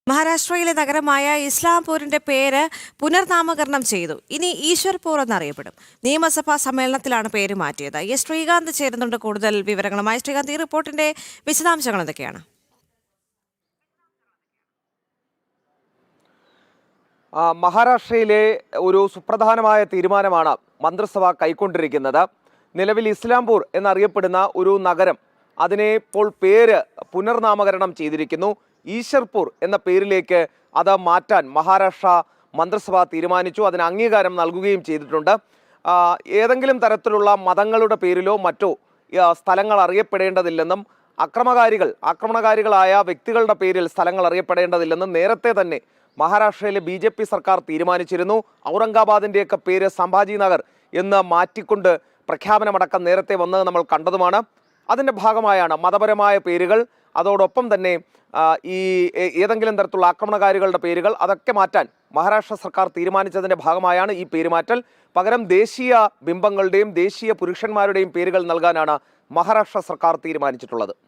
മഹാരാഷ്ട്രയിലെ നഗരമായ ഇസ്ലാംപൂരിന്റെ പേര് പുനർനാമകരണം ചെയ്തു. ഇനി ഈശ്വർപൂർ എന്നറിയപ്പെടും. നിയമസഭാ സമ്മേളനത്തിലാണ് പേര് മാറ്റിയത്. ശ്രീകാന്ത് ചേരുന്നുണ്ട് കൂടുതൽ വിവരങ്ങളുമായി. ശ്രീകാന്ത്, ഈ റിപ്പോർട്ടിന്റെ വിശദാംശങ്ങൾ എന്തൊക്കെയാണ്? മഹാരാഷ്ട്രയിലെ ഒരു സുപ്രധാനമായ തീരുമാനമാണ് മന്ത്രിസഭ കൈക്കൊണ്ടിരിക്കുന്നത്. നിലവിൽ ഇസ്ലാംപൂർ എന്നറിയപ്പെടുന്ന ഒരു നഗരം, അതിനെ ഇപ്പോൾ പേര് പുനർനാമകരണം ചെയ്തിരിക്കുന്നു. ഈശ്വർപൂർ എന്ന പേരിലേക്ക് അത് മാറ്റാൻ മഹാരാഷ്ട്ര മന്ത്രിസഭ തീരുമാനിച്ചു. അതിന് അംഗീകാരം നൽകുകയും ചെയ്തിട്ടുണ്ട്. ഏതെങ്കിലും മതങ്ങളുടെ പേരിലോ മറ്റോ സ്ഥലങ്ങൾ അറിയപ്പെടേണ്ടതില്ലെന്നും ആക്രമണകാരികളായ വ്യക്തികളുടെ പേരിൽ സ്ഥലങ്ങൾ അറിയപ്പെടേണ്ടതില്ലെന്നും നേരത്തെ തന്നെ മഹാരാഷ്ട്രയിലെ BJP സർക്കാർ തീരുമാനിച്ചിരുന്നു. ഔറംഗാബാദിൻ്റെയൊക്കെ പേര് സംഭാജി നഗർ എന്ന് മാറ്റിക്കൊണ്ട് പ്രഖ്യാപനമടക്കം നേരത്തെ വന്നത് നമ്മൾ കണ്ടതുമാണ്. അതിൻ്റെ ഭാഗമായാണ് മതപരമായ പേരുകൾ, അതോടൊപ്പം തന്നെ ഈ ഏതെങ്കിലും തരത്തിലുള്ള ആക്രമണകാരികളുടെ പേരുകൾ അതൊക്കെ മാറ്റാൻ മഹാരാഷ്ട്ര സർക്കാർ തീരുമാനിച്ചതിൻ്റെ ഭാഗമായാണ് ഈ പേരുമാറ്റൽ. പകരം ദേശീയ ബിംബങ്ങളുടെയും ദേശീയ പുരുഷന്മാരുടെയും പേരുകൾ നൽകാനാണ് മഹാരാഷ്ട്ര സർക്കാർ തീരുമാനിച്ചിട്ടുള്ളത്.